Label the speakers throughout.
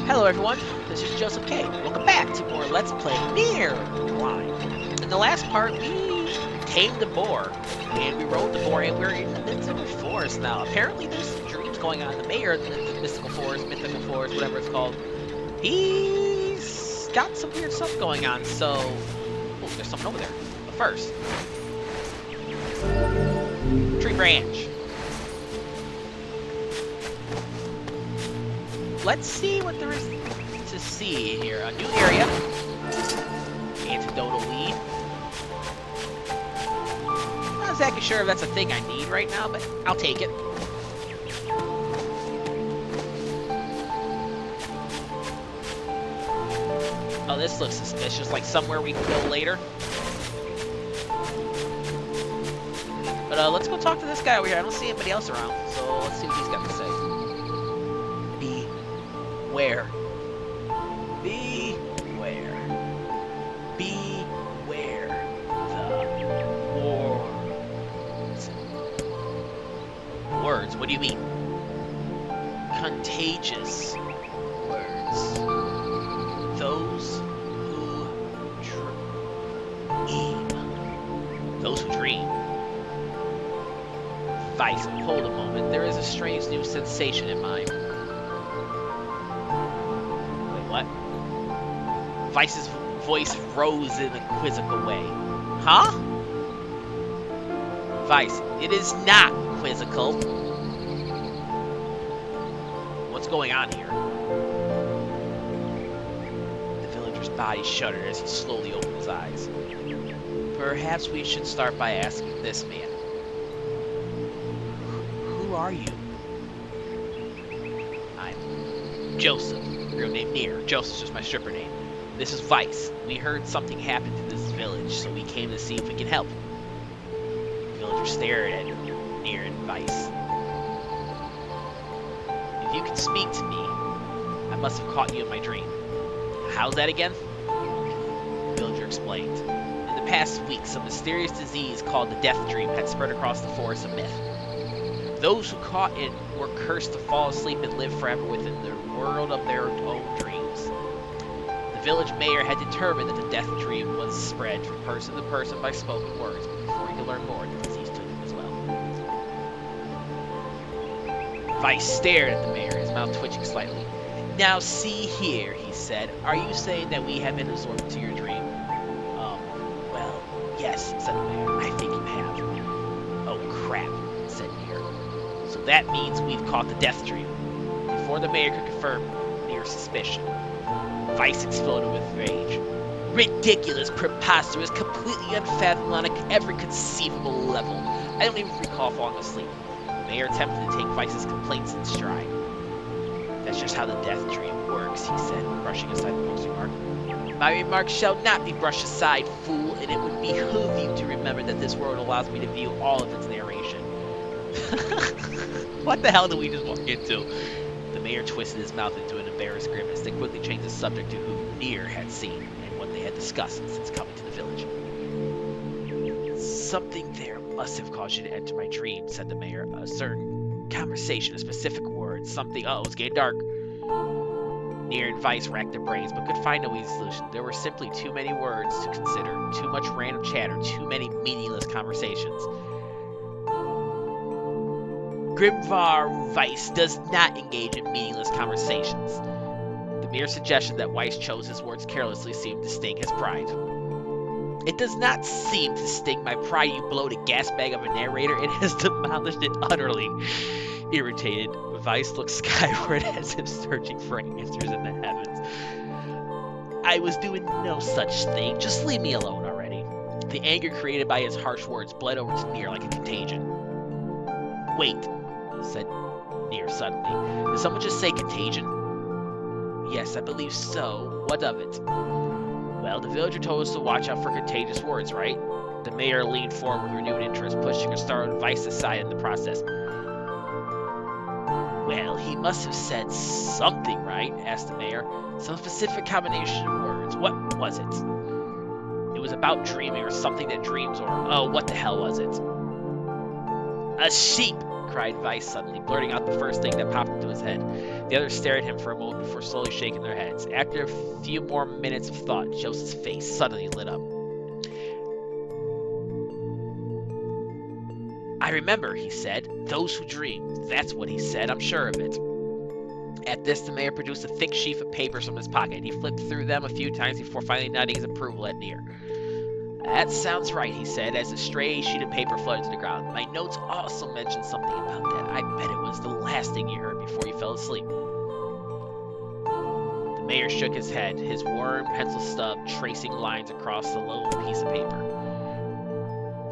Speaker 1: Hello everyone, this is Joseph K. Welcome back to more Let's Play Nier Online. In the last part, we tamed a boar, and we rode the boar, and we're in the midst of a forest now. Apparently there's some dreams going on. The mayor of the mythical forest, whatever it's called, he's got some weird stuff going on, so... Oh, there's something over there. But first... Tree branch. Let's see what there is to see here. A new area. Antidotal weed. Not exactly sure if that's a thing I need right now, but I'll take it. Oh, this looks suspicious, like somewhere we can go later. But let's go talk to this guy over here. I don't see anybody else around, so let's see what he's got to say. Beware. Beware. Beware the words. Words? What do you mean? Contagious words. Those who dream. Those who dream. Vice, hold a moment. There is a strange new sensation in mine. What? Vice's voice rose in a quizzical way. Huh? Vice, it is not quizzical. What's going on here? The villager's body shuddered as he slowly opened his eyes. Perhaps we should start by asking this man. Who are you? I'm Joseph. Real name Nier. Joseph's just my stripper name. This is Vice. We heard something happened to this village, so we came to see if we can help. The villager stared at Nier and Vice. If you can speak to me, I must have caught you in my dream. How's that again? The villager explained. In the past weeks, a mysterious disease called the Death Dream had spread across the forest of myth. Those who caught it were cursed to fall asleep and live forever within the world of their own dreams. The village mayor had determined that the death dream was spread from person to person by spoken words, but before he could learn more, the disease took him as well. Vice stared at the mayor, his mouth twitching slightly. Now see here, he said, are you saying that we have been absorbed into your dream? Well, yes, said the mayor, I think you have. Oh crap, said Nier. So that means we've caught the death dream. Before the mayor could confirm Nier's suspicion, Vice exploded with rage. Ridiculous, preposterous, completely unfathomable on every conceivable level. I don't even recall falling asleep. The mayor attempted to take Vice's complaints in stride. That's just how the death dream works, he said, brushing aside the most remark. My remarks shall not be brushed aside, fool, and it would behoove you to remember that this world allows me to view all of its narration. What the hell did we just walk into? The mayor twisted his mouth into an embarrassed grimace, then quickly changed the subject to who Nier had seen and what they had discussed since coming to the village. Something there must have caused you to enter my dream, said the mayor. A certain conversation, a specific word, something... Oh, it's getting dark. Nier and Vice racked their brains, but could find no easy solution. There were simply too many words to consider, too much random chatter, too many meaningless conversations. Grimvar Vice does not engage in meaningless conversations. The mere suggestion that Weiss chose his words carelessly seemed to sting his pride. It does not seem to sting my pride, you bloated gas bag of a narrator. It has demolished it utterly. Irritated, Vice looked skyward as if searching for answers in the heavens. I was doing no such thing. Just leave me alone already. The anger created by his harsh words bled over to Nier like a contagion. Wait, said Nier suddenly. Did someone just say contagion? Yes, I believe so. What of it? Well, the villager told us to watch out for contagious words, right? The mayor leaned forward with renewed interest, pushing a startled Vice aside in the process. Well, he must have said something, right? Asked the mayor. Some specific combination of words. What was it? It was about dreaming or something that dreams or... Oh, what the hell was it? A sheep! cried Vice suddenly, blurting out the first thing that popped into his head. The others stared at him for a moment before slowly shaking their heads. After a few more minutes of thought, Joseph's face suddenly lit up. I remember, he said. Those who dream. That's what he said, I'm sure of it. At this, the mayor produced a thick sheaf of papers from his pocket. He flipped through them a few times before finally nodding his approval at Nier. That sounds right, he said, as a stray sheet of paper floated to the ground. My notes also mentioned something about that. I bet it was the last thing you heard before you fell asleep. The mayor shook his head, his worn pencil stub tracing lines across the lone piece of paper.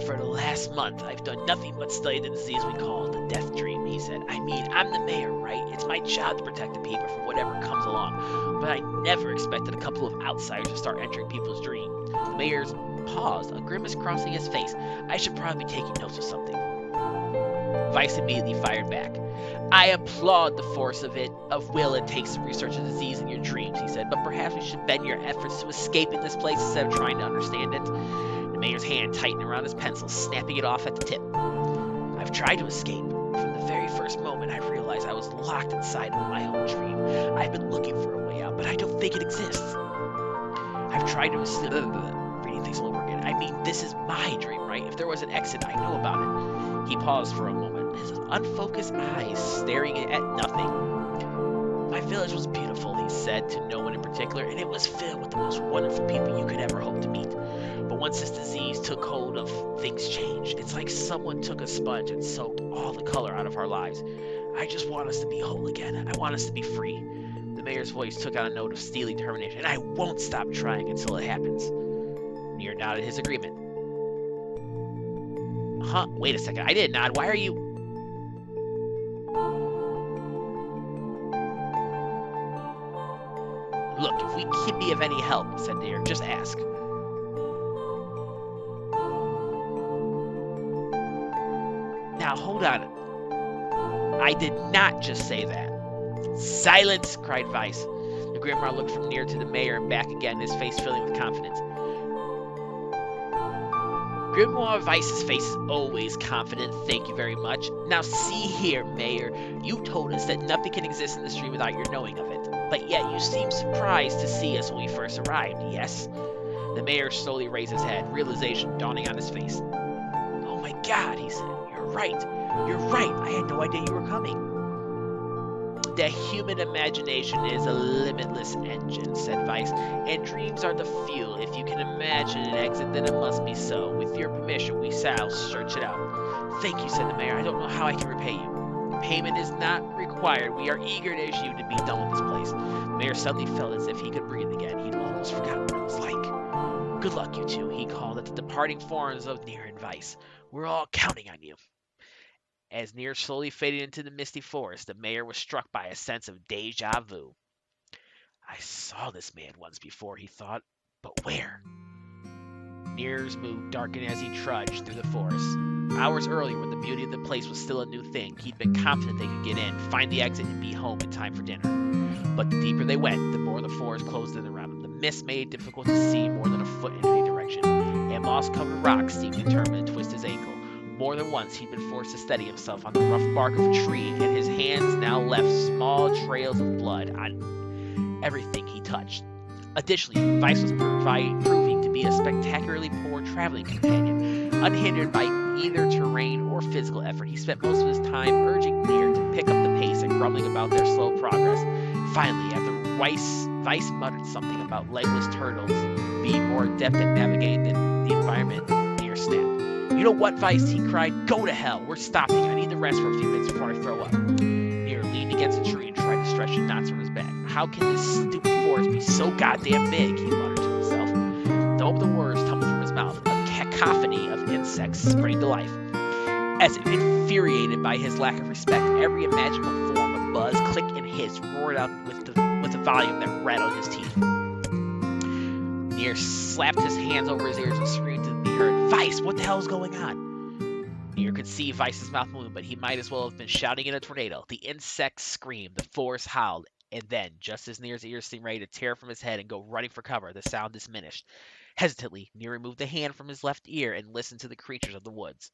Speaker 1: For the last month, I've done nothing but study the disease we call the death dream, he said. I mean, I'm the mayor, right? It's my job to protect the people from whatever comes along. But I never expected a couple of outsiders to start entering people's dreams. The mayor paused, a grimace crossing his face. I should probably be taking notes of something. Vice immediately fired back. I applaud the force of will it takes to research the disease in your dreams, he said, but perhaps we should bend your efforts to escaping this place instead of trying to understand it. The mayor's hand tightened around his pencil, snapping it off at the tip. I've tried to escape. From the very first moment I realized I was locked inside of my own dream. I've been looking for a way out, but I don't think it exists. I've tried to escape. Reading things all over again. I mean, this is my dream, right? If there was an exit, I know about it. He paused for a moment, his unfocused eyes staring at nothing. My village was beautiful, he said, to no one in particular, and it was filled with the most wonderful people you could ever hope to meet. But once this disease took hold of, things changed. It's like someone took a sponge and soaked all the color out of our lives. I just want us to be whole again. I want us to be free. The mayor's voice took on a note of steely determination, and I won't stop trying until it happens. Nier nodded his agreement. Huh? Wait a second. I didn't nod. Why are you... Look, if we can be of any help, said Nier, just ask. Now, hold on. I did not just say that. Silence, cried Vice. The Grimoire looked from Nier to the mayor and back again, his face filling with confidence. Grimoire Vice's face is always confident, thank you very much. Now see here, Mayor, you told us that nothing can exist in this dream without your knowing of it. But yet you seemed surprised to see us when we first arrived, yes? The mayor slowly raised his head, realization dawning on his face. Oh my god, he said, you're right. You're right, I had no idea you were coming. The human imagination is a limitless engine, said Vice, and dreams are the fuel. If you can imagine an exit, then it must be so. With your permission, we shall search it out. Thank you, said the mayor. I don't know how I can repay you. Payment is not required. We are eager as you to be done with this place. The mayor suddenly felt as if he could breathe again. He'd almost forgotten what it was like. Good luck, you two, he called at the departing forms of Nier and Vice. We're all counting on you. As Nier slowly faded into the misty forest, the mayor was struck by a sense of deja vu. I saw this man once before, he thought, but where? Nier's mood darkened as he trudged through the forest. Hours earlier, when the beauty of the place was still a new thing, he'd been confident they could get in, find the exit, and be home in time for dinner. But the deeper they went, the more the forest closed in around them. The mist made it difficult to see more than a foot in any direction, and moss-covered rocks seemed determined to twist his ankle. More than once, he'd been forced to steady himself on the rough bark of a tree, and his hands now left small trails of blood on everything he touched. Additionally, Vice was proving to be a spectacularly poor traveling companion. Unhindered by either terrain or physical effort, he spent most of his time urging Nier to pick up the pace and grumbling about their slow progress. Finally, after Vice muttered something about legless turtles being more adept at navigating the environment, Nier snapped. You know what, Vice? He cried. Go to hell. We're stopping. I need the rest for a few minutes before I throw up. Nier leaned against a tree and tried to stretch the knots from his back. How can this stupid forest be so goddamn big? He muttered to himself. Though the words tumbled from his mouth, a cacophony of insects sprang to life. As if infuriated by his lack of respect, every imaginable form of buzz, click, and hiss roared out with a volume that rattled his teeth. Nier slapped his hands over his ears and screamed to be heard, Vice, what the hell is going on? Nier could see Vice's mouth moving, but he might as well have been shouting in a tornado. The insects screamed, the forest howled, and then, just as Nier's ears seemed ready to tear from his head and go running for cover, the sound diminished. Hesitantly, Nier removed the hand from his left ear and listened to the creatures of the woods.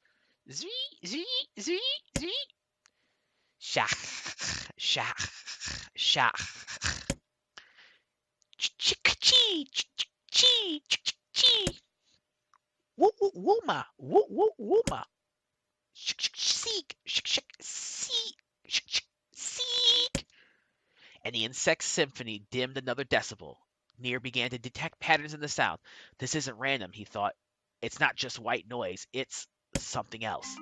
Speaker 1: Zee, zee, zee, zee. Shach, shach, shach. Ch-ch-chi, ch-ch-chi, ch-ch-chi. Woo-woo-woo-ma, woo-woo-woo-ma. Seek, seek, seek. And the insect symphony dimmed another decibel. Nier began to detect patterns in the sound. This isn't random, he thought. It's not just white noise, it's something else.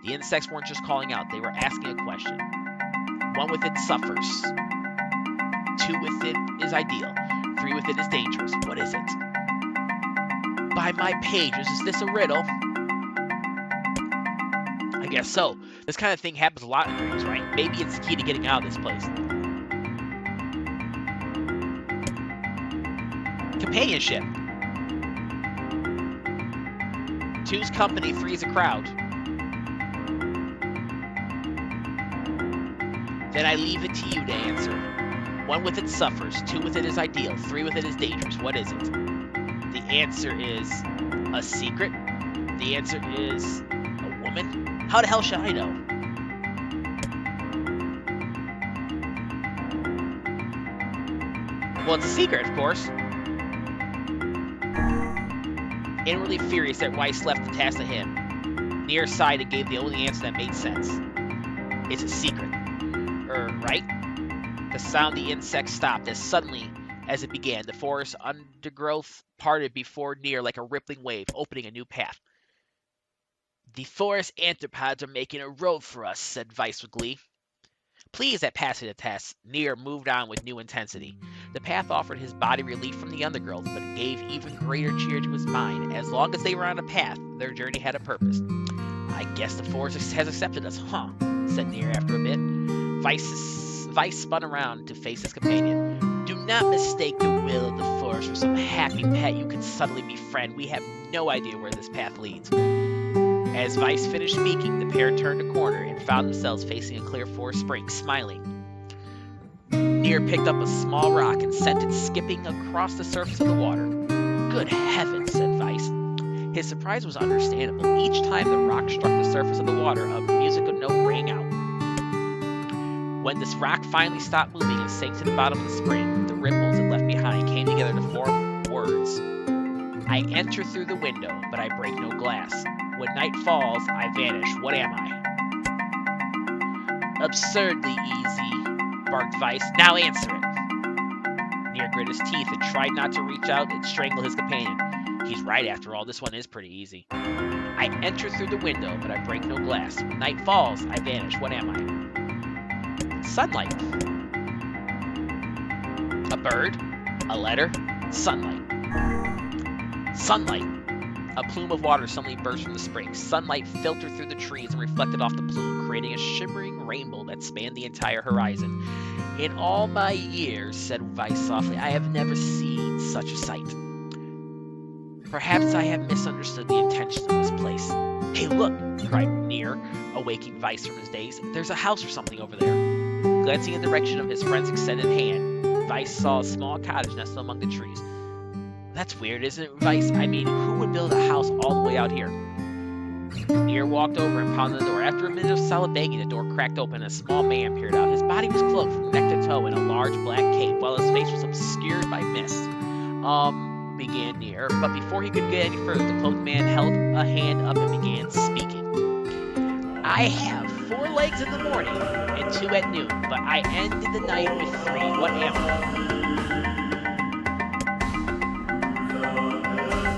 Speaker 1: The insects weren't just calling out, they were asking a question. One within suffers. Two within is ideal. Three within is dangerous. What is it? By my pages, is this a riddle? I guess so. This kind of thing happens a lot in dreams, right? Maybe it's the key to getting out of this place. Companionship. Two's company, three's a crowd. Then I leave it to you to answer. One with it suffers, two with it is ideal, three with it is dangerous. What is it? The answer is a secret. The answer is a woman. How the hell should I know? Well, it's a secret, of course. Inwardly furious that Weiss left the task to him, Nier sighed and gave the only answer that made sense. It's a secret. Right? The sound the insect stopped as suddenly as it began. The forest undergrowth parted before Nier like a rippling wave, opening a new path. The forest anthropods are making a road for us, said Weiss with glee. Pleased at passing the test, Nier moved on with new intensity. The path offered his body relief from the undergrowth, but it gave even greater cheer to his mind. As long as they were on a path, their journey had a purpose. I guess the forest has accepted us, huh? Said Nier after a bit. Weiss spun around to face his companion. Do not mistake the will of the forest for some happy pet you can suddenly befriend. We have no idea where this path leads. As Weiss finished speaking, the pair turned a corner and found themselves facing a clear forest spring, smiling. Nier picked up a small rock and sent it skipping across the surface of the water. Good heavens, said Weiss. His surprise was understandable. Each time the rock struck the surface of the water, a musical note rang out. When this rock finally stopped moving and sank to the bottom of the spring, the ripples it left behind came together to form words. I enter through the window, but I break no glass. When night falls, I vanish. What am I? Absurdly easy, barked Weiss. Now answer it. Nier grit his teeth and tried not to reach out and strangle his companion. He's right, after all, this one is pretty easy. I enter through the window, but I break no glass. When night falls, I vanish. What am I? Sunlight. A bird? A letter? Sunlight. Sunlight. A plume of water suddenly burst from the spring. Sunlight filtered through the trees and reflected off the plume, creating a shimmering rainbow that spanned the entire horizon. In all my years, said Weiss softly, I have never seen such a sight. Perhaps I have misunderstood the intentions of this place. Hey, look, cried Nier, awaking Weiss from his daze. There's a house or something over there. Glancing in the direction of his friend's extended hand, Weiss saw a small cottage nestled among the trees. That's weird, isn't it, Weiss? I mean, who would build a house all the way out here? Nier walked over and pounded the door. After a minute of solid banging, the door cracked open and a small man peered out. His body was cloaked from neck to toe in a large black cape, while his face was obscured by mist. Began Nier, but before he could get any further, the cloaked man held a hand up and began speaking. I have 4 legs in the morning and 2 at noon, but I ended the night with 3. What am I?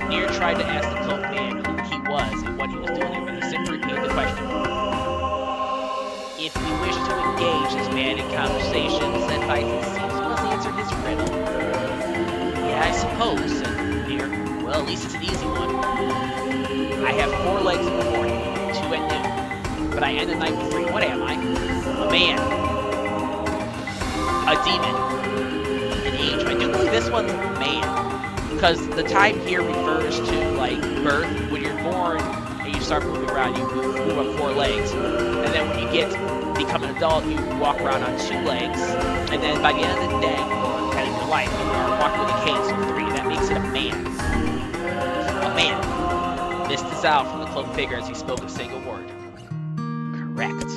Speaker 1: Nier tried to ask the cloaked man who he was and what he was doing there, but he simply repeated the question. If we wish to engage this man in conversation, said Weiss, it seems we must answer his riddle. Yeah, I suppose, said Nier. Well, at least it's an easy one. I have 4 legs in the morning, 2 at noon, but I end the night with 3. What am I? A man. A demon. An angel. I do believe this one's man. Because the time here refers to, like, birth. When you're born and you start moving around, you move on 4 legs. And then when you become an adult, you walk around on 2 legs. And then by the end of the day, or kind of your life, you are walking with a cane, so 3. That makes it a man. A man. Mist dissolved from the cloaked figure as he spoke a single word. Correct.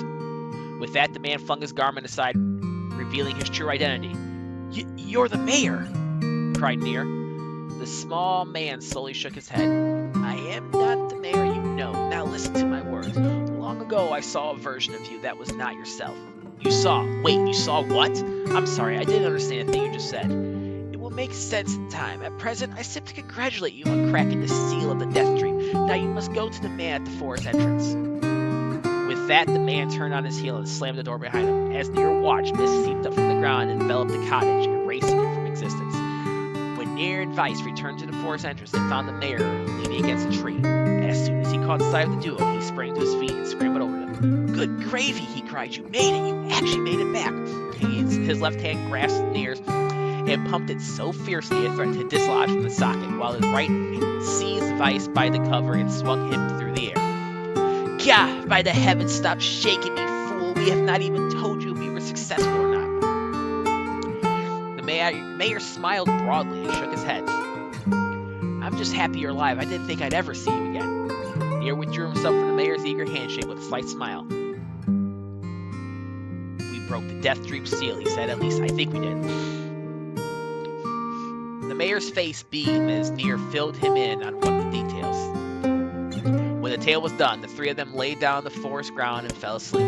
Speaker 1: With With that, the man flung his garment aside, revealing his true identity. You're the mayor, cried Nier. The small man slowly shook his head. I am not the mayor you know. Now listen to my words. Long ago, I saw a version of you that was not yourself. You saw what? I'm sorry, I didn't understand a thing you just said. It will make sense in time. At present, I simply congratulate you on cracking the seal of the Death Dream. Now you must go to the man at the forest entrance. With that, the man turned on his heel and slammed the door behind him. As Nier watched, mist seeped up from the ground and enveloped the cottage, erasing it from existence. When Nier and Weiss returned to the forest entrance, they found the mayor leaning against a tree. As soon as he caught sight of the duo, he sprang to his feet and scrambled over them. Good gravy, he cried. You made it. You actually made it back. His left hand grasped Nier's and pumped it so fiercely it threatened to dislodge from the socket, while his right seized Weiss by the cover and swung him through the air. Gah! By the heavens, stop shaking me, fool! We have not even told you if we were successful or not. The mayor smiled broadly and shook his head. I'm just happy you're alive. I didn't think I'd ever see you again. Nier withdrew himself from the mayor's eager handshake with a slight smile. We broke the Death Dream seal, he said. At least I think we did. The mayor's face beamed as Nier filled him in on one of the details. When the tale was done, the three of them laid down on the forest ground and fell asleep.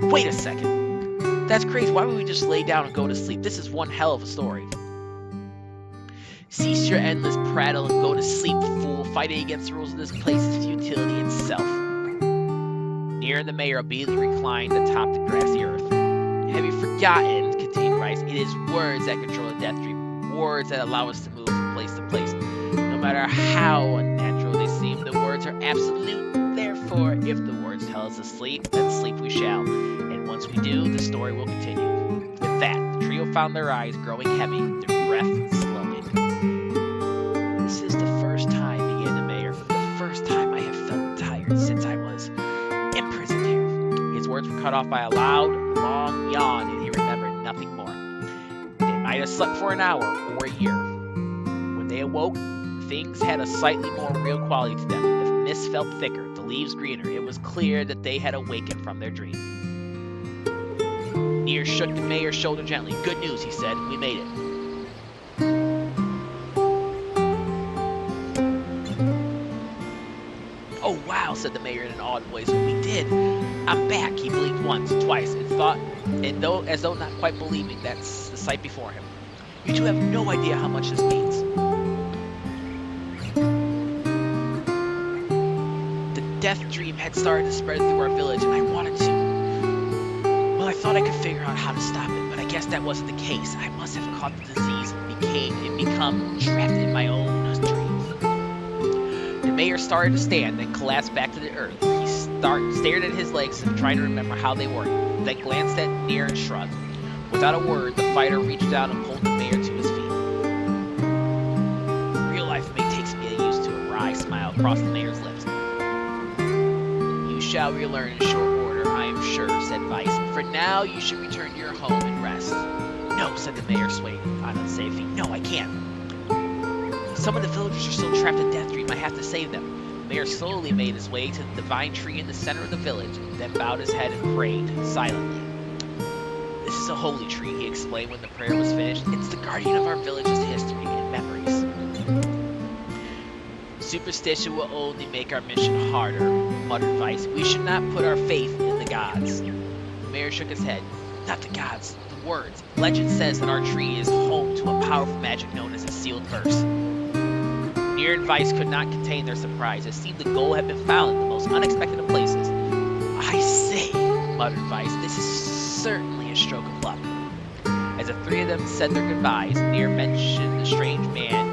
Speaker 1: Wait a second. That's crazy. Why would we just lay down and go to sleep? This is one hell of a story. Cease your endless prattle and go to sleep, fool. Fighting against the rules of this place is futility itself. Nier and the mayor obediently reclined atop the grassy earth. Have you forgotten, continued Weiss, it is words that control the Death Dream, words that allow us to move from place to place. No matter how unnatural they seem, the words are absolute. Therefore, if the words tell us to sleep, then sleep we shall. And once we do, the story will continue. With that, the trio found their eyes growing heavy, their breath slowly. This is the first time, began the mayor, the first time I have felt tired since I was imprisoned here. His words were cut off by a loud, long yawn, and he remembered nothing more. They might have slept for an hour or a year. When they awoke, things had a slightly more real quality to them. The mist felt thicker, the leaves greener. It was clear that they had awakened from their dream. Nier shook the mayor's shoulder gently. Good news, he said. We made it. Oh, wow, said the mayor in an awed voice. We did. I'm back, he blinked once, twice, and thought, as though not quite believing that's the sight before him. You two have no idea how much this means. The Death Dream had started to spread through our village, and I wanted to. Well, I thought I could figure out how to stop it, but I guess that wasn't the case. I must have caught the disease and become trapped in my own dream. The mayor started to stand, then collapsed back to the earth. He stared at his legs and tried to remember how they were, then glanced at Nier and shrugged. Without a word, the fighter reached out and pulled the mayor to his feet. Real life may take me to get used to a wry smile across the mayor's lips. You shall relearn in short order, I am sure, said Weiss. For now, you should return to your home and rest. No, said the mayor, swaying on unsafe feet. No, I can't. Some of the villagers are still trapped in Death Dream. I have to save them. The mayor slowly made his way to the divine tree in the center of the village, then bowed his head and prayed silently. This is a holy tree, he explained when the prayer was finished. It's the guardian of our village's history and memories. Superstition will only make our mission harder, muttered Weiss. We should not put our faith in the gods. The mayor shook his head. Not the gods, the words. Legend says that our tree is home to a powerful magic known as a sealed verse. Nier and Weiss could not contain their surprise. It seemed the goal had been found in the most unexpected of places. I say, muttered Weiss, this is certainly a stroke of luck. As the three of them said their goodbyes, Nier mentioned the strange man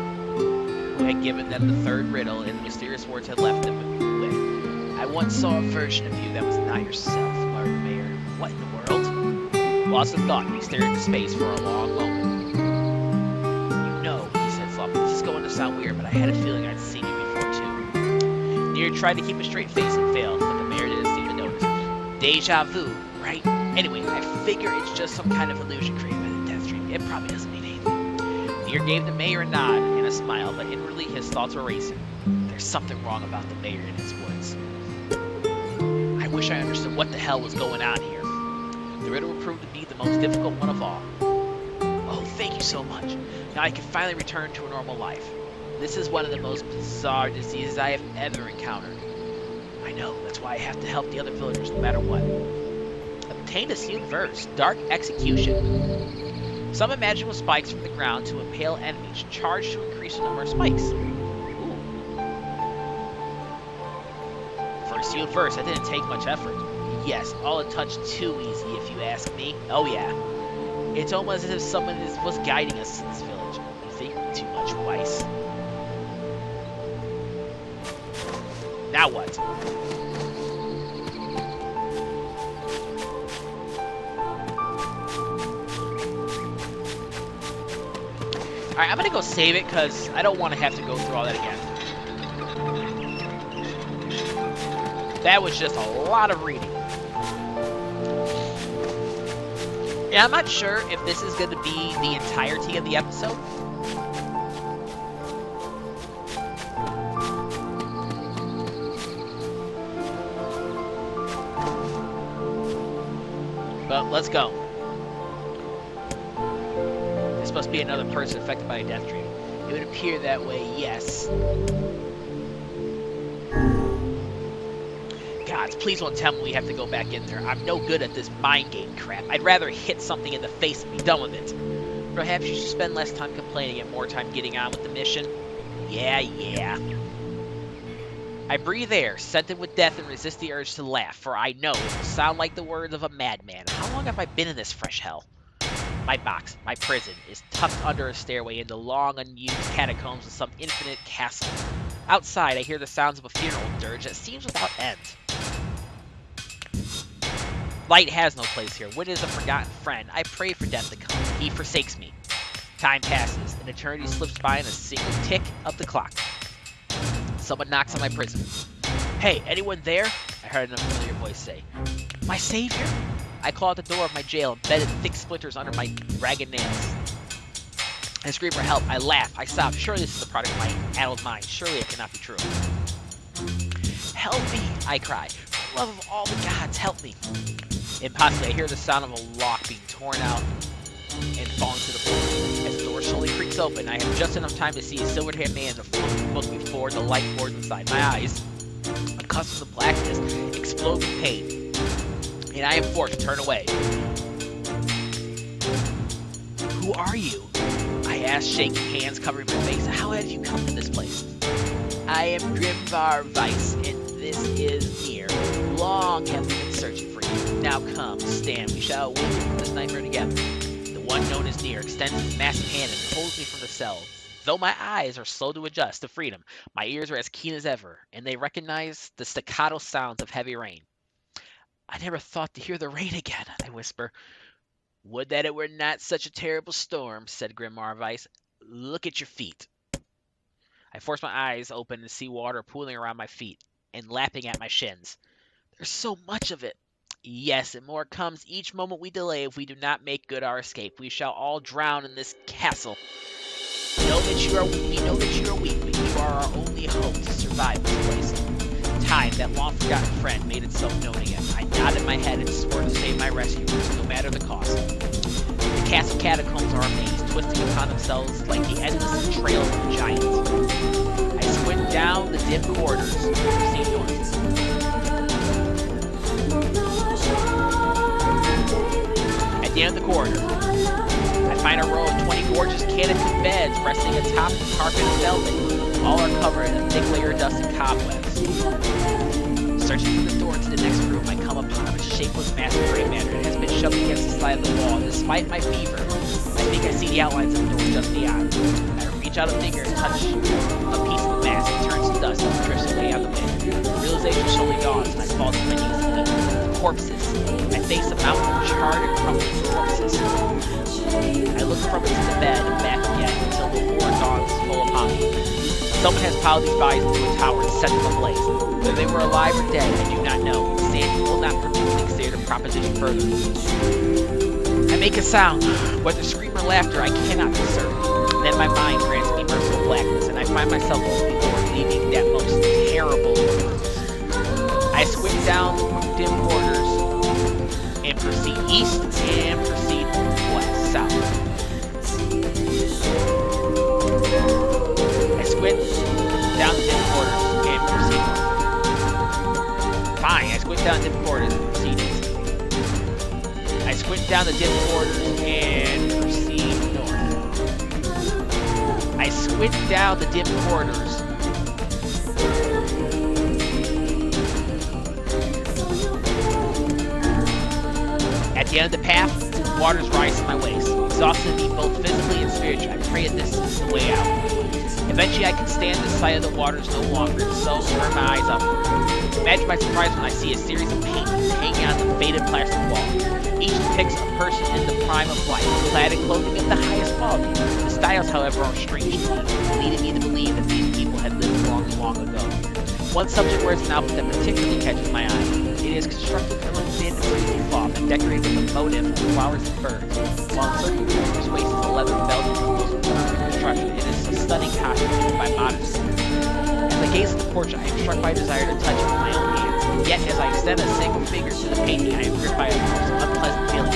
Speaker 1: who had given them the third riddle and the mysterious words had left them with. I once saw a version of you that was not yourself, muttered the mayor. What in the world? Lost in thought, he stared into space for a long moment. You know, he said softly, this is going to sound weird, but I had a feeling I'd seen you before too. Nier tried to keep a straight face and failed, but the mayor didn't seem to notice. Deja vu, right? Anyway, I figure it's just some kind of illusion created by the Death Dream. It probably doesn't mean anything. Nier gave the mayor a nod and a smile, but inwardly his thoughts were racing. There's something wrong about the mayor and his woods. I wish I understood what the hell was going on here. The riddle will prove to be the most difficult one of all. Oh, thank you so much. Now I can finally return to a normal life. This is one of the most bizarre diseases I have ever encountered. I know, that's why I have to help the other villagers no matter what. Obtain a sealed verse, Dark Execution. Some magical spikes from the ground to impale enemies, charged to increase the number of spikes. Ooh. For a sealed verse, that didn't take much effort. Yes, all a touch too easy if you ask me. Oh yeah. It's almost as if someone was guiding us to this village. You think too much, Weiss. Now what? Alright, I'm gonna go save it because I don't want to have to go through all that again. That was just a lot of reading. Yeah, I'm not sure if this is going to be the entirety of the episode. But let's go. This must be another person affected by a death dream. It would appear that way, yes. God, please don't tell me we have to go back in there. I'm no good at this mind game crap. I'd rather hit something in the face and be done with it. Perhaps you should spend less time complaining and more time getting on with the mission. Yeah. I breathe air, scented with death, and resist the urge to laugh, for I know it will sound like the words of a madman. How long have I been in this fresh hell? My box, my prison, is tucked under a stairway into long, unused catacombs of some infinite castle. Outside, I hear the sounds of a funeral dirge that seems without end. Light has no place here. Wit is a forgotten friend. I pray for death to come. He forsakes me. Time passes. An eternity slips by in a single tick of the clock. Someone knocks on my prison. Hey, anyone there? I heard an unfamiliar voice say. My savior? I claw at the door of my jail, embedded thick splinters under my ragged nails. I scream for help. I laugh. I sob. Surely this is the product of my addled mind. Surely it cannot be true. Help me, I cry. For the love of all the gods, help me. Impossibly, I hear the sound of a lock being torn out and falling to the floor. As the door slowly creaks open, I have just enough time to see a silvered-haired man in a floating book before the light pours inside. My eyes, accustomed to blackness, explode with pain, and I am forced to turn away. Who are you? I ask, shaking hands, covering my face. How have you come to this place? I am Dreamspell, and this is Nier. Long have we been searching for you. Now come, stand. We shall awaken from this nightmare together. The one known as Nier extends his massive hand and pulls me from the cell. Though my eyes are slow to adjust to freedom, my ears are as keen as ever, and they recognize the staccato sounds of heavy rain. I never thought to hear the rain again, I whisper. Would that it were not such a terrible storm, said Grimoire Weiss. Look at your feet. I force my eyes open and see water pooling around my feet and lapping at my shins. There's so much of it. Yes, and more comes each moment we delay. If we do not make good our escape, we shall all drown in this castle. We know that you are weak, but you are our only hope to survive this place. Time, that long-forgotten friend, made itself known again. I nodded my head and swore to save my rescuers, no matter the cost. The castle catacombs are a maze, twisting upon themselves like the endless trails of a giant. I squint down the dim corridors and see noises. At the end of the corridor, I find a row of 20 gorgeous canopy beds resting atop the carpet of velvet. All are covered in a thick layer of dust and cobwebs. Searching for the door to the next room, I come upon a shapeless mass of gray matter that has been shoved against the side of the wall. Despite my fever, I think I see the outlines of the door just beyond. I reach out a finger and touch a piece of the mass. It turns to dust and drifts away on the wind. Realization slowly dawns, and I fall to my knees and weep. Corpses. I face a mountain of charred and crumbling corpses. I look from into the bed and back again until the horror dawns full upon me. Someone has piled these bodies into a tower and set them ablaze. Whether they were alive or dead, I do not know. Sanity will not permit me to consider the proposition further. I make a sound, whether scream or laughter, I cannot discern. Then my mind grants me merciful blackness, and I find myself moving forward, leaving that most terrible of rooms. I squint down the dim corridors and proceed east, and proceed west, south. I squint down the dim quarters and proceed north. Fine, I squint down the dim quarters and proceed east. I squint down the dim quarters and proceed north. I squint down the dim quarters. At the end of the path, waters rise to my waist. Exhausted me both physically and spiritually, I pray that this is the way out. Eventually I can stand the sight of the waters no longer, so turn my eyes upward. Imagine my surprise when I see a series of paintings hanging on the faded plastic wall. Each depicts a person in the prime of life, clad in clothing of the highest quality. The styles, however, are strange to me, leading me to believe that these people had lived long, long ago. One subject wears an outfit that particularly catches my eye. It is constructed from a thin, fleecy cloth and decorated with a motif of flowers and birds, while encircling the character's waist is a leather belt with construction. It is a stunning costume by modern standards. As I gaze at the portrait, I am struck by a desire to touch it with my own hands. Yet, as I extend a single finger to the painting, I am gripped by a most unpleasant feeling.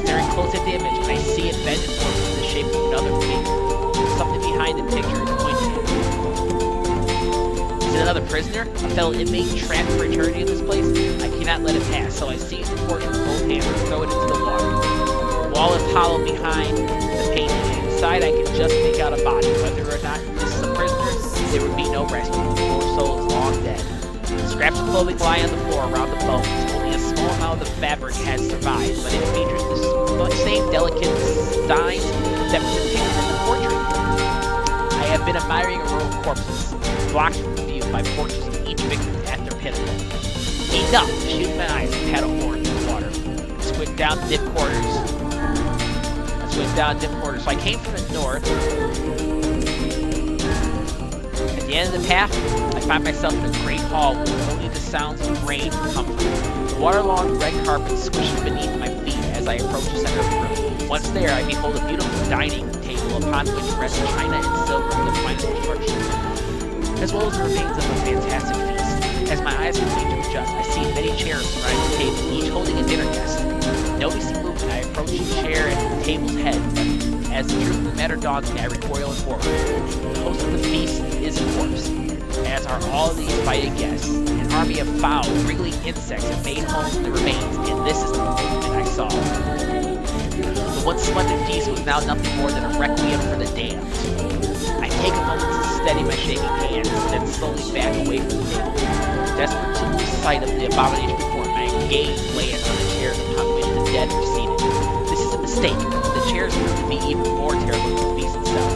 Speaker 1: Staring close at the image, I see it bent and formed in the shape of another figure. Something behind the picture is pointing at me. Is it another prisoner? A fellow inmate trapped for eternity in this place? I cannot let it pass, so I seize the portrait with both hands and throw it into the water. The wall is hollow behind the painting, and inside I can just make out a body. Whether or not this is a prisoner, there would be no rescue. The poor soul is long dead. Scraps of clothing lie on the floor around the bones. Only a small amount of the fabric has survived, but it features the same delicate designs that were depicted in the portrait. I have been admiring a row of corpses, blocked from view by portraits of each victim at their pinnacle. Enough! I shield my eyes and paddle forward through the water. Squint down dim quarters. So I came from the north. At the end of the path, I find myself in a great hall where only the sounds of rain come from. The waterlogged red carpet squishes beneath my feet as I approach the center of the room. Once there, I behold a beautiful dining table upon which rest china and silver of the finest construction, as well as the remains of a fantastic feast. As my eyes continue to adjust, I see many chairs surrounding the table, each holding a dinner guest. Noticing movement, I approach the chair at the table's head, but as the truth of the matter dawns on me, I recoil in horror. The host of the feast is a corpse, as are all of these invited guests. An army of foul, wriggling insects have made homes in the remains, and this is the movement I saw. The once splendid feast was now nothing more than a requiem for the damned. I take a moment to steady my shaking hands, then slowly back away from the table. Desperate to lose sight of the abomination before me, my gaze lands on the chairs upon which the dead were seated. This is a mistake. The chairs prove to be even more terrible than the feast itself.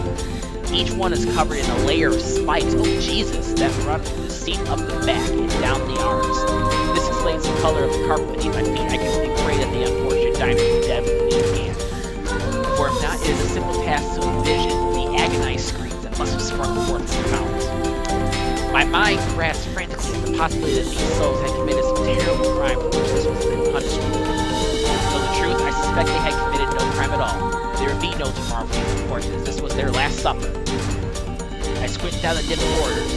Speaker 1: Each one is covered in a layer of spikes, oh Jesus, that run from the seat up the back and down the arms. This explains the color of the carpet beneath my feet. I can only pray that the unfortunate diamond is dead with me in hand. For if not, it is a simple task to envision the agonized screams that must have sprung forth from their mouths. My mind grasps frantically at the possibility that these souls had committed some terrible crime for which this was their punishment. To tell the truth, I suspect they had committed no crime at all. There would be no tomorrow for these unfortunates. This was their last supper. I squint down the dim corridors.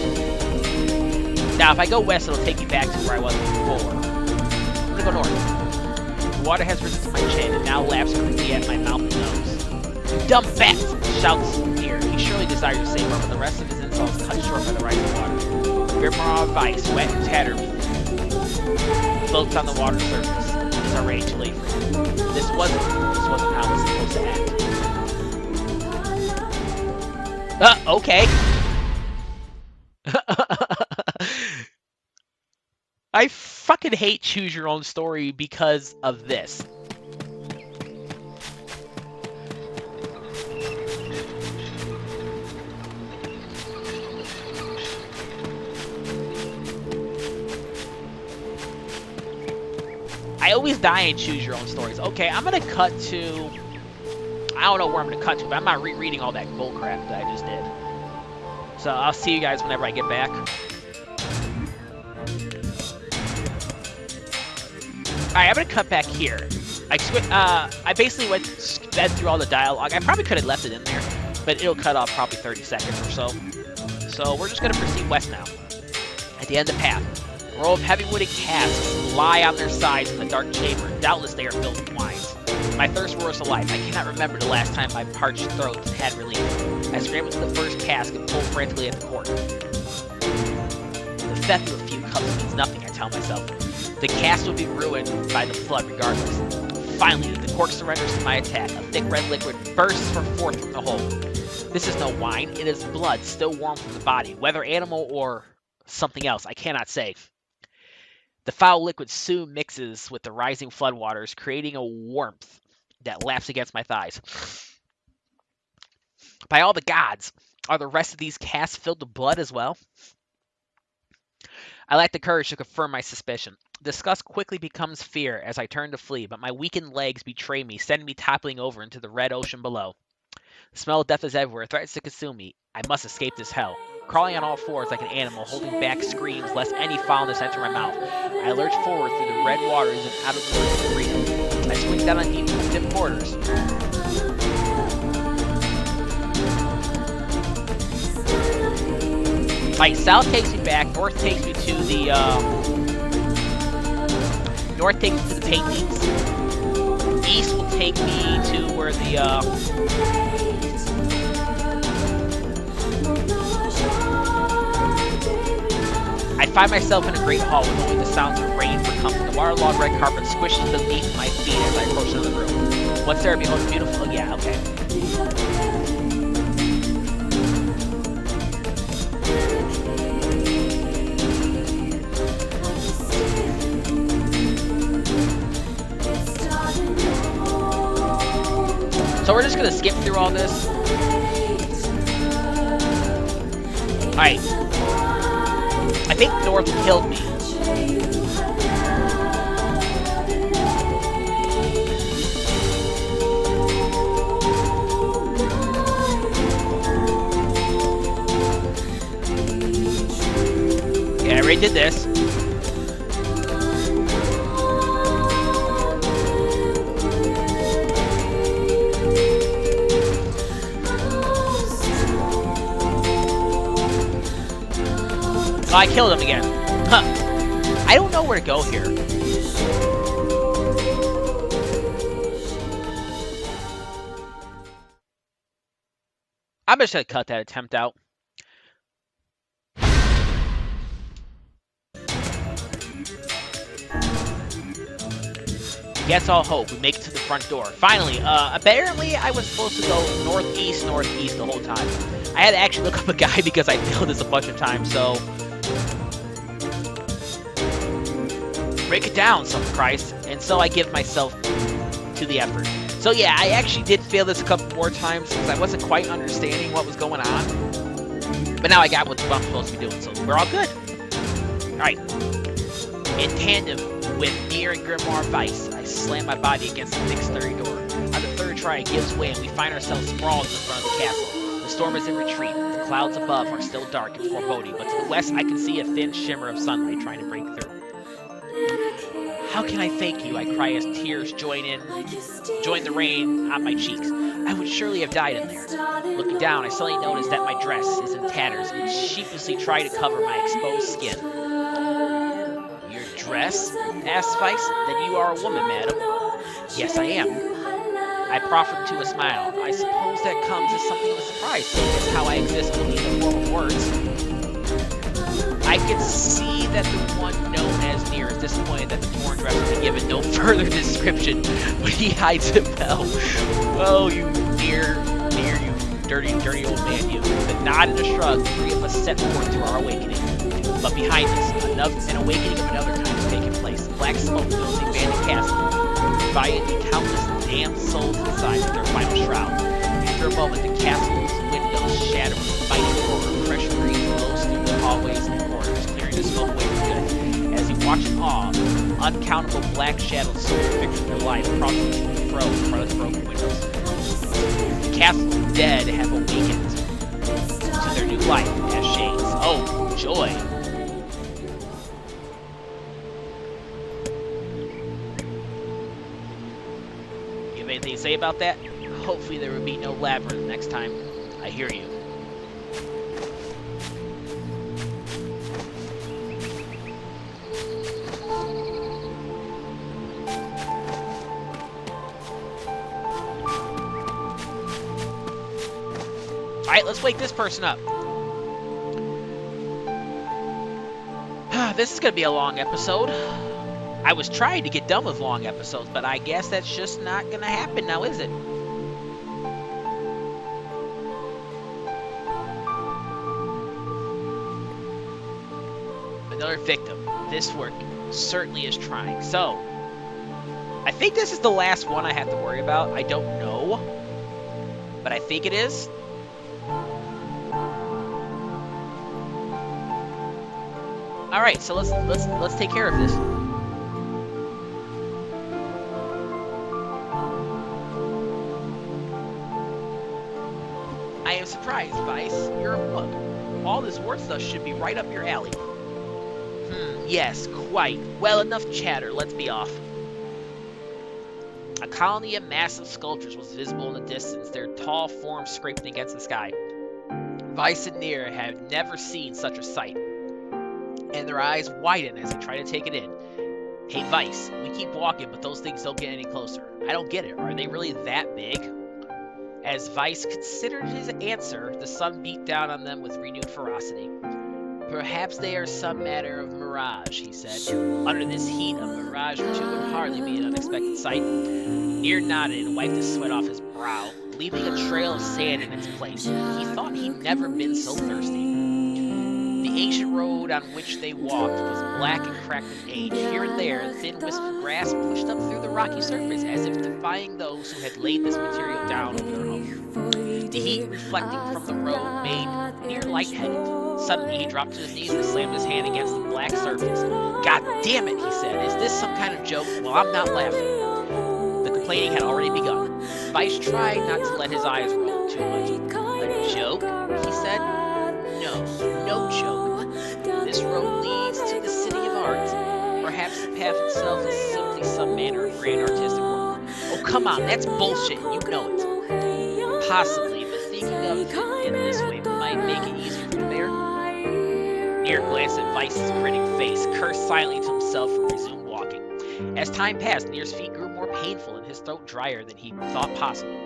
Speaker 1: Now, if I go west, it'll take me back to where I was before. I'm gonna go north. The water has risen to my chin and now laps quickly at my mouth and nose. "You dumb bat!" shouts Nier. He surely desires to say more, but the rest of his insults cut short by the rising water. Grimoire of ice, wet and tattered, floats on the water's surface. It is already too late for him. This wasn't how it was supposed to end. Okay. I fucking hate choose your own story because of this. I always die in choose your own stories. Okay, I'm gonna cut to... I don't know where I'm gonna cut to, but I'm not rereading all that bullcrap that I just did. So I'll see you guys whenever I get back. Alright, I'm gonna cut back here. I basically sped through all the dialogue. I probably could have left it in there, but it'll cut off probably 30 seconds or so. So we're just gonna proceed west now. At the end of the path, A row of heavy wooden casks lie on their sides in the dark chamber. Doubtless they are filled with wines. My thirst roars to life. I cannot remember the last time my parched throat had relief. I scramble to the first cask and pull frantically at the cork. The theft of a few cups means nothing, I tell myself. The cask will be ruined by the flood regardless. Finally, the cork surrenders to my attack. A thick red liquid bursts forth from the hole. This is no wine. It is blood still warm from the body, whether animal or something else, I cannot say. The foul liquid soon mixes with the rising floodwaters, creating a warmth that laps against my thighs. By all the gods, are the rest of these casks filled with blood as well? I lack the courage to confirm my suspicion. Disgust quickly becomes fear as I turn to flee, but my weakened legs betray me, sending me toppling over into the red ocean below. The smell of death is everywhere, threatens to consume me. I must escape this hell. Crawling on all fours like an animal, holding back screams lest any foulness enter my mouth. I lurch forward through the red waters and out of the freedom. I swing down on deep quarters. Right, south takes me back, north takes me to the paintings. East will take me to where the I find myself in a great hall with only the sounds of rain for company. The waterlogged red carpet squishes beneath my feet as I approach another room. What's there? Behold, beautiful. Oh, yeah, okay. So we're just gonna skip through all this. Alright. I think North killed me. Yeah, I already did this. Oh, I killed him again. Huh. I don't know where to go here. I'm just gonna cut that attempt out. Against all hope, we make it to the front door. Finally, apparently I was supposed to go northeast the whole time. I had to actually look up a guide because I failed this a bunch of times, so... break it down, son of Christ. And so I give myself to the effort. So yeah, I actually did fail this a couple more times because I wasn't quite understanding what was going on. But now I got what I'm supposed to be doing, so we're all good. Alright. In tandem with Nier and Grimoire Vice, I slam my body against the thick, sturdy door. On the third try, it gives way and we find ourselves sprawled in the front of the castle. The storm is in retreat. The clouds above are still dark and foreboding, but to the west I can see a thin shimmer of sunlight trying to break through. How can I thank you? I cry as tears join the rain on my cheeks. I would surely have died in there. Looking down, I suddenly notice that my dress is in tatters and sheepishly try to cover my exposed skin. Your dress? Asked Vice. Then you are a woman, madam. Yes, I am. I proffered to a smile. I suppose that comes as something of a surprise, seeing as how I exist only in the form of words. I could see that the one known as Nier is disappointed that the torn dress will be given no further description, but he hides it well. Oh, you Nier, you dirty old man, you. With a nod and a shrug, the three of us set forth to our awakening. But behind us, an awakening of another kind has taken place. Black smoke fills the abandoned castle, providing the countless damned souls inside with their final shroud. After a moment, the castle's windows shatter with mighty roar. Pressure breeze blows through the hallways and corridors, clearing the smoke away for good. As you watch in awe, uncountable black shadows souls fixing their life crossing to and fro in front of the broken windows. The castle's dead have awakened to their new life as shades. Oh, joy! You have anything to say about that? Hopefully there will be no labyrinth next time. I hear you. Alright, let's wake this person up. This is going to be a long episode. I was trying to get done with long episodes, but I guess that's just not going to happen now, is it? Another victim. This work certainly is trying. So, I think this is the last one I have to worry about. I don't know, but I think it is. All right, so let's take care of this. I am surprised, Vice. You're a book. All this word stuff should be right up your alley. Yes, quite. Well, enough chatter. Let's be off. A colony of massive sculptures was visible in the distance, their tall forms scraping against the sky. Vice and Nier have never seen such a sight, and their eyes widen as they try to take it in. Hey, Vice, we keep walking, but those things don't get any closer. I don't get it. Are they really that big? As Vice considered his answer, the sun beat down on them with renewed ferocity. Perhaps they are some matter of mirage, he said. Under this heat, a mirage or two would hardly be an unexpected sight. Nier nodded and wiped the sweat off his brow, leaving a trail of sand in its place. He thought he'd never been so thirsty. The ancient road on which they walked was black and cracked with age. Here and there, a thin wisp of grass pushed up through the rocky surface, as if defying those who had laid this material down over their home. The heat reflecting from the road made Nier lightheaded. Suddenly, he dropped to his knees and slammed his hand against the black surface. God damn it, he said. Is this some kind of joke? Well, I'm not laughing. The complaining had already begun. Vice tried not to let his eyes roll too much. A joke? He said. No joke. This road leads to the city of art. Perhaps the path itself is simply some manner of grand artistic work. Oh, come on, that's bullshit. You know it. Possibly, but thinking of it in this way might make it easier for you to bear. Nier glanced at Vice's grinning face, cursed silently to himself, and resumed walking. As time passed, Nier's feet grew more painful and his throat drier than he thought possible.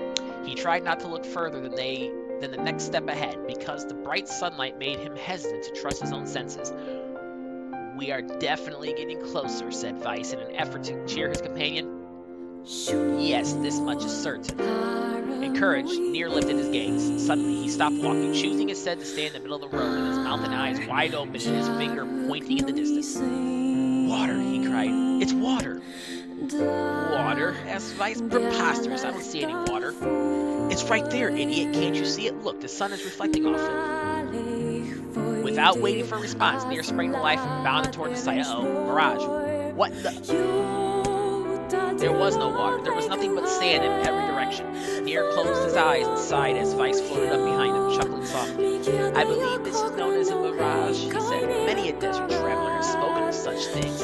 Speaker 1: He tried not to look further than the next step ahead, because the bright sunlight made him hesitant to trust his own senses. We are definitely getting closer, said Vice in an effort to cheer his companion. Yes, this much is certain. Encouraged, Nier lifted his gaze. Suddenly, he stopped walking, choosing instead to stand in the middle of the road, with his mouth and eyes wide open and his finger pointing in the distance. Water, he cried. It's water. Water? asked Vice. Preposterous. I don't see any water. It's right there, idiot. Can't you see it? Look, the sun is reflecting off it. Without waiting for a response, Nier sprang to life and bounded toward the sight. Uh-oh. Mirage. What the... There was no water. There was nothing but sand in every direction. Nier closed his eyes and sighed as Vice floated up behind him, chuckling softly. I believe this is known as a mirage, he said. Many a desert traveler has spoken of such things.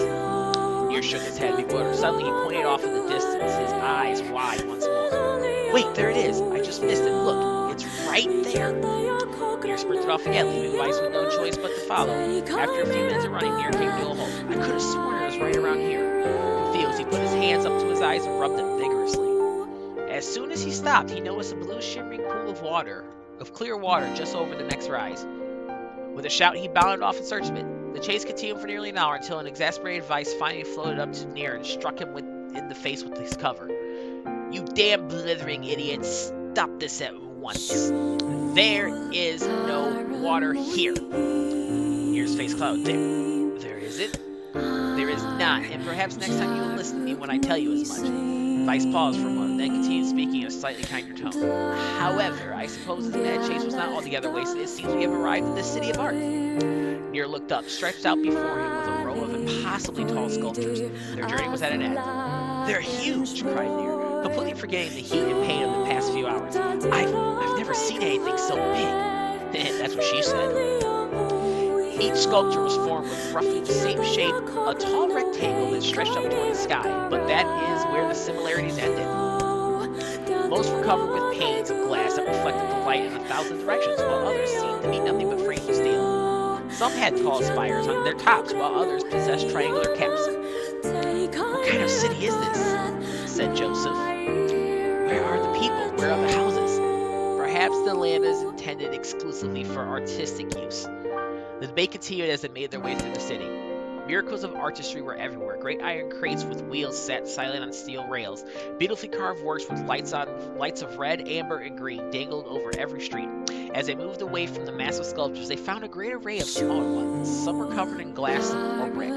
Speaker 1: Nier shook his head bewildered. Suddenly he pointed off in the distance, his eyes wide once more. Wait, there it is. I just missed it. Look, it's right there. Nier sprinted off again, leaving Vice with no choice but to follow. After a few minutes of running, Nier came to a halt. I could have sworn it was right around here. Confused, he put his hands up to his eyes and rubbed them vigorously. As soon as he stopped, he noticed a blue shimmering pool of clear water just over the next rise. With a shout, he bounded off in search of it. The chase continued for nearly an hour until an exasperated Vice finally floated up to Nier and struck him in the face with his cover. You damn blithering idiot, stop this at once. There is no water here. Nier's face clouded. There isn't? There is not, and perhaps next time you will listen to me when I tell you as much. Vice paused for a moment, then continued speaking in a slightly kinder tone. However, I suppose this mad chase was not altogether wasted. It seems we have arrived at the city of art. Nier looked up. Stretched out before him was a row of impossibly tall sculptures. Their journey was at an end. They're huge, cried Nier, completely forgetting the heat and pain of the past few hours. I've never seen anything so big. That's what she said. Each sculpture was formed with roughly the same shape, a tall rectangle that stretched up toward the sky, but that is where the similarities ended. Most were covered with panes of glass that reflected the light in 1,000 directions, while others seemed to be nothing but frames of steel. Some had tall spires on their tops, while others possessed triangular caps. What kind of city is this? Said Joseph. Where are the people? Where are the houses? perhaps the land is intended exclusively for artistic use. The debate continued as they made their way through the city. Miracles of artistry were everywhere. Great iron crates with wheels sat silent on steel rails. Beautifully carved works with lights of red, amber, and green dangled over every street. As they moved away from the massive sculptures, they found a great array of smaller ones. Some were covered in glass or brick,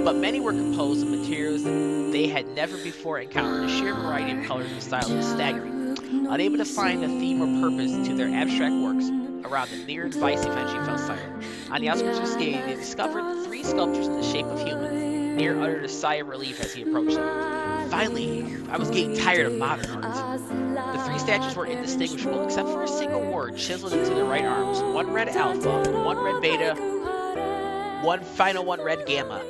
Speaker 1: but many were composed of materials that they had never before encountered. The sheer variety of colors and styles was staggering. Unable to find a theme or purpose to their abstract works, around the Nier and Vice eventually fell silent. On the outskirts of the stadium, they discovered 3 sculptures in the shape of humans. Nier uttered a sigh of relief as he approached them. Finally, I was getting tired of modern art. The 3 statues were indistinguishable except for a single word chiseled into their right arms. One read alpha, one read beta, one read gamma.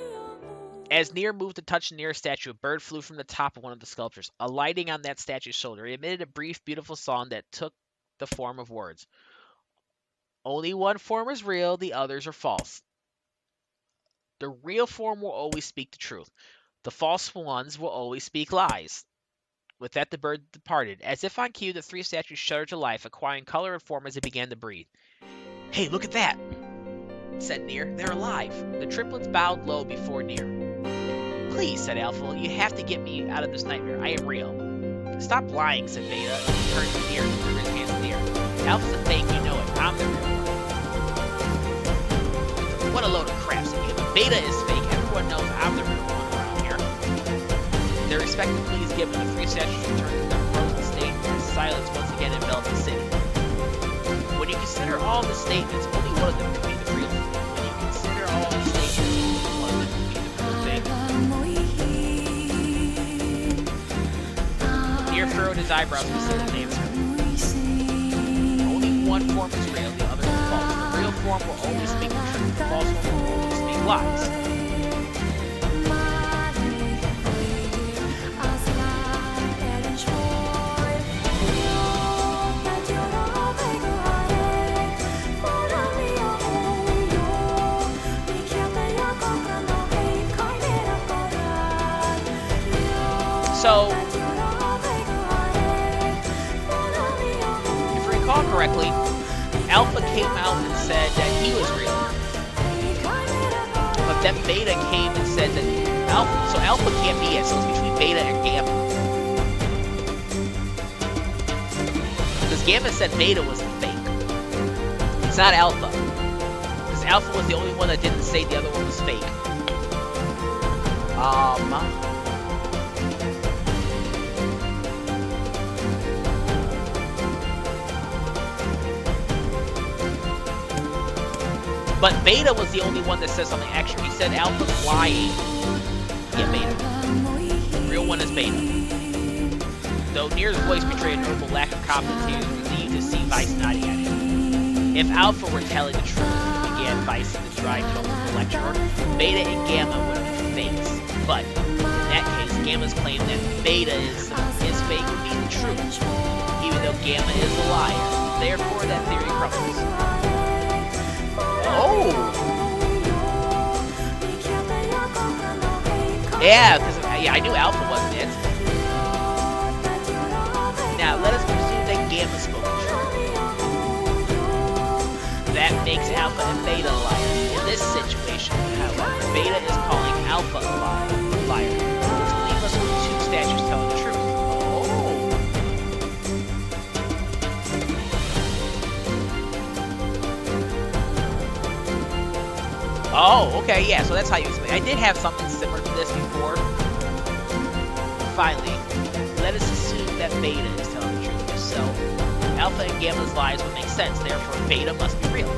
Speaker 1: As Nier moved to touch the nearest statue, a bird flew from the top of one of the sculptures, alighting on that statue's shoulder. It emitted a brief, beautiful song that took the form of words. Only one form is real, the others are false. The real form will always speak the truth. The false ones will always speak lies. With that, the bird departed. As if on cue, the 3 statues shuddered to life, acquiring color and form as they began to breathe. Hey, look at that, said Nier. They're alive. The triplets bowed low before Nier. Please, said Alpha, you have to get me out of this nightmare. I am real. Stop lying, said Beta, and he turned to Nier and threw his hands in the air. Alpha's a fake, you know it. I'm the real one. What a load of crap, said Gamma. Beta is fake. Everyone knows I'm the real one around here. Their respective pleas given, the 3 statues returned to their frozen state, and silence once again enveloped the city. When you consider all the statements, only one of them could be the real thing. When you consider all the statements, only one of them could be the real thing. Nier furrowed his eyebrows with a single answer. Only one form is real, the other is false. The real form will always speak the truth, the false one will always speak lies. So, if you recall correctly, Alpha came out and said that he was real. But then Beta came and said that Alpha, so Alpha can't be it, so it's between Beta and Gamma. Because Gamma said Beta was fake. It's not Alpha. Because Alpha was the only one that didn't say the other one was fake. But Beta was the only one that said something extra. He said Alpha's lying. Yeah, Beta. The real one is Beta. Though Nier's voice betrayed a notable lack of confidence, he was relieved to see Vice nodding at him. If Alpha were telling the truth, began Vice in the dry tone of the lecturer, Beta and Gamma would be fakes. But, in that case, Gamma's claim that Beta is fake would be the truth, even though Gamma is a liar. Therefore, that theory crumbles. Oh! Yeah, because I knew Alpha wasn't it. Now, let us presume that Gamma spoke the truth. That makes Alpha and Beta liars. In this situation, however, Beta is calling Alpha a liar. This will leave us with 2 statues telling the truth. Oh, okay, yeah, so that's how you explain. I did have something similar to this before. Finally, let us assume that Beta is telling the truth. If so, Alpha and Gamma's lies would make sense, therefore Beta must be real.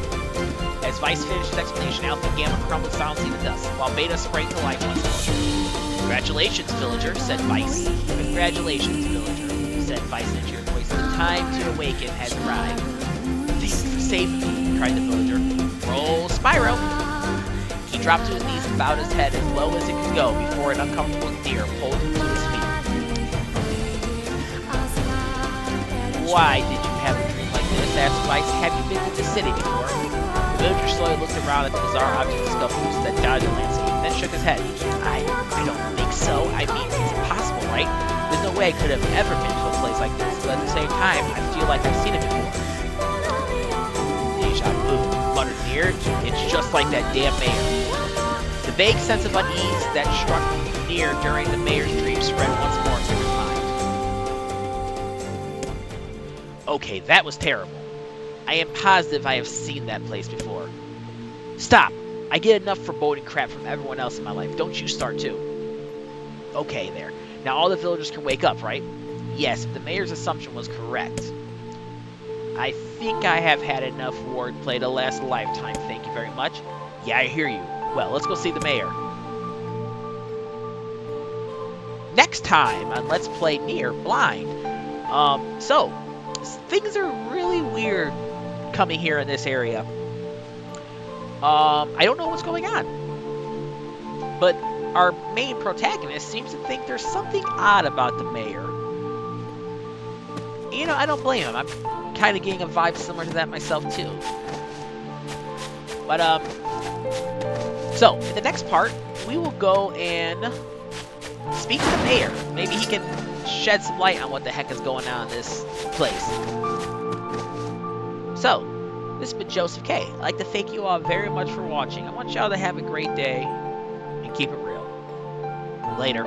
Speaker 1: As Vice finished his explanation, Alpha and Gamma crumbled silently to dust, while Beta sprang to life once more. Congratulations, villager, said Vice. Congratulations, villager, said Vice in a cheery voice. The time to awaken has arrived. Thank you for saving me, cried the villager. Roll Spyro. He dropped to his knees and bowed his head as low as it could go before an uncomfortable Nier pulled him to his feet. Why did you have a dream like this? Asked Vice. Have you been to the city before? The villager slowly looked around at the bizarre objects and scuffles that dotted the landscape, then shook his head. I don't think so. I mean, it's impossible, right? There's no way I could have ever been to a place like this, but at the same time, I feel like I've seen it before. Deja vu, muttered Nier. It's just like that damn mayor. The vague sense of unease that struck Nier during the mayor's dream spread once more through his mind. Okay, that was terrible. I am positive I have seen that place before. Stop! I get enough foreboding crap from everyone else in my life. Don't you start too. Okay, there. Now all the villagers can wake up, right? Yes, if the mayor's assumption was correct. I think I have had enough wordplay to last a lifetime, thank you very much. Yeah, I hear you. Well, let's go see the mayor. Next time on Let's Play Nier Blind. So, things are really weird coming here in this area. I don't know what's going on. But our main protagonist seems to think there's something odd about the mayor. You know, I don't blame him. I'm kind of getting a vibe similar to that myself, too. But, so, in the next part, we will go and speak to the mayor. Maybe he can shed some light on what the heck is going on in this place. So, this has been Joseph K. I'd like to thank you all very much for watching. I want y'all to have a great day and keep it real. Later.